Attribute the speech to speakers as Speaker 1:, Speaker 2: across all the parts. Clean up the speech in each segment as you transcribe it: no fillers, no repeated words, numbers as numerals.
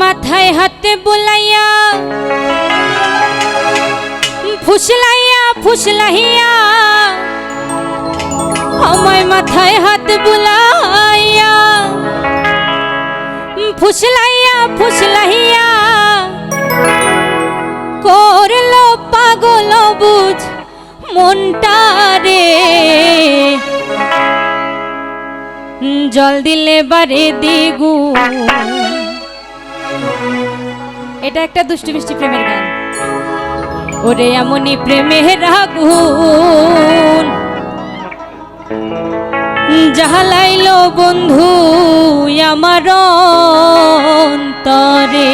Speaker 1: মাথায় হাতে বুলাইয়া ফুসলাইয়া ফুসলাইয়া আমায় মাথায় হাত বুলাইয়া ফুসলাইয়া ফুসলাইয়া করলো পাগল বুঝ মনটা রে জল দিলে বারে দিগু। এটা একটা দুষ্টু মিষ্টি প্রেমের গান। ওরে এমনই প্রেমের আগুন জ্বালাইলো বন্ধু আমার অন্তরে।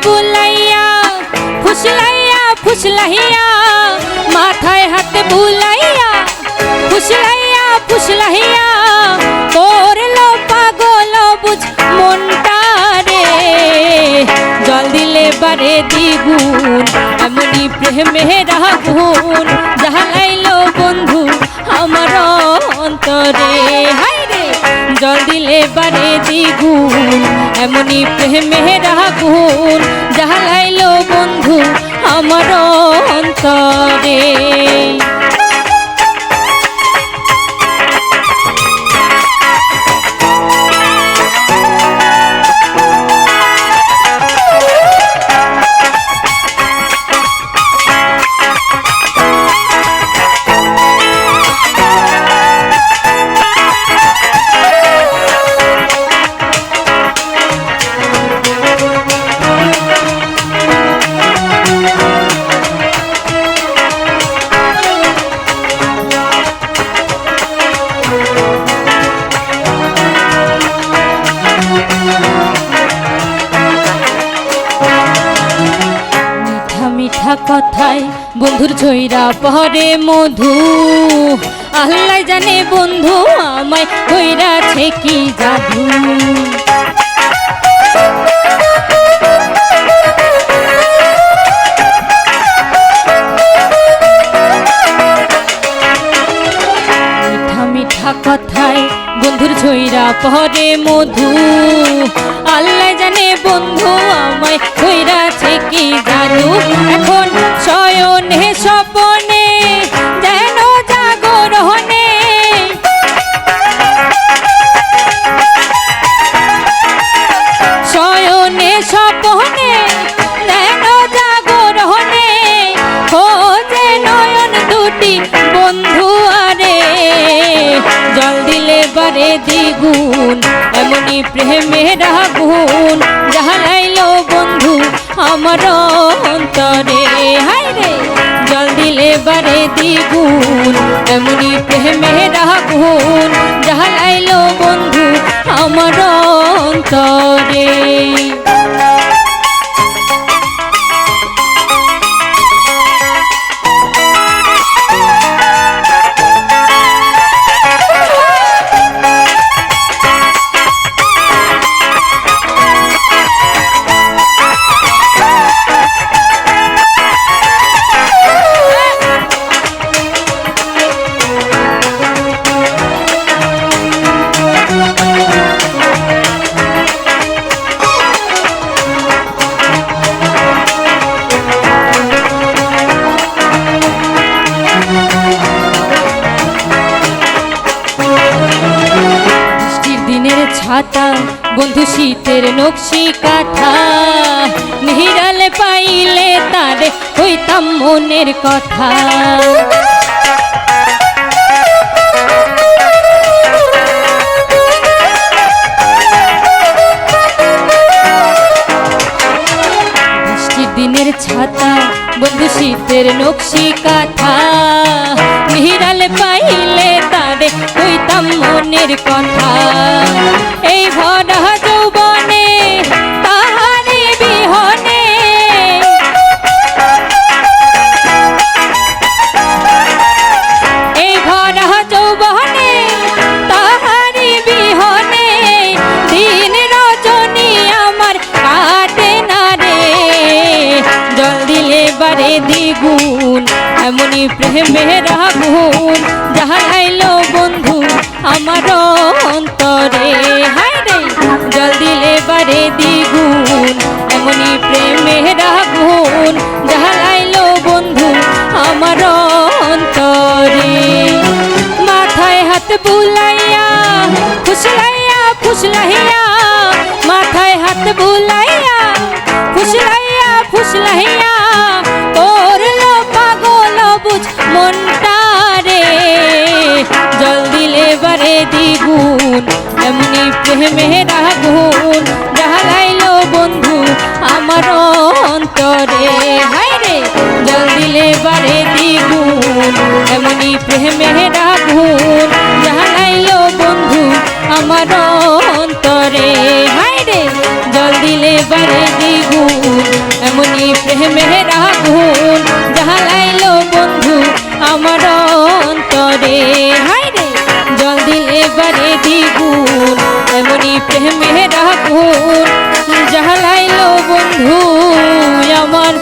Speaker 1: বুলাইয়া ফুসলাইয়া ফুসলাইয়া মাথায় হাত বুলাইয়া ফুসলাইয়া ফুসলাইয়া করলো পাগল বুঝ মনটা রে জল দিলে বারে দ্বিগুণ এমনি প্রেমের আগুন জ্বালাইলো বন্ধু আমার অন্তরে। হায় রে জল দিলে বারে দ্বিগুণ এমনি প্রেমের আগুন জ্বালাইলো বন্ধু আমার অন্তরে। মিঠা কথায় বন্ধুর ঝইরা পরে মধু আল্লাহ জানে বন্ধু আমায় কইরাছে কি জাদু। মিঠা মিঠা কথায় বন্ধুর ঝইরা পরে মধু আল্লাহ জানে বন্ধু আমায় কইরাছে কি জাদু। এখন শয়নে স্বপনে যেন জাগরণে শয়নে স্বপনে যেন জাগরণে খোঁজে নয়ন দুটি বন্ধু আরে জল দিলে বারে দ্বিগুণ এমনি প্রেমের আগুন জ্বালাইলো বন্ধু আমার অন্তরে। হায় রে জল দিলে বারে দ্বিগুণ এমনি প্রেমের আগুন জ্বালাইলো বন্ধু আমার অন্তরে। ছাতা বন্ধু শীতের নকশি কাঁথা নিহিরালে পাইলে তারে হইতাম মনের কথা। ছাতা বন্ধু শীতের নকশি কাঁথা নিরাল পাইলে তারে কইতাম মনের কথা এই ভরা যৌবনে তাহারি বিহনে এই ভরা যৌবনে তাহারি বিহনে দিন রজনী আমার কাটে না রে জল দিলে বারে দ্বিগুণ এমনি প্রেমের আগুন জ্বালাইলো বন্ধু আমার অন্তরে হায় রে জল দিলে বারে দ্বিগুণ এমনি প্রেমের আগুন জ্বালাইলো বন্ধু আমার অন্তরে মাথায় হাত বুলাইয়া ফুসলাইয়া ফুসলাইয়া মাথায় হাত বুলাইয়া ফুসলাইয়া ফুসলাইয়া করলো পাগল বুঝ মনটা রে জল দিলে বারে দ্বিগুণ এমনি প্রেমের আগুন জ্বালাইলো বন্ধু আমার অন্তরে হায় রে জল দিলে বারে দ্বিগুণ এমনি প্রেমের আগুন জ্বালাইলো বন্ধু আমার অন্তরে হায় রে জল দিলে বারে দ্বিগুণ এমনি প্রেমের আগুন জ্বালাইলো বন্ধু আমার অন্তরে হায় রে জল দিলে বারে দ্বিগুণ এমনি প্রেমের আগুন জ্বালাইলো বন্ধু আমার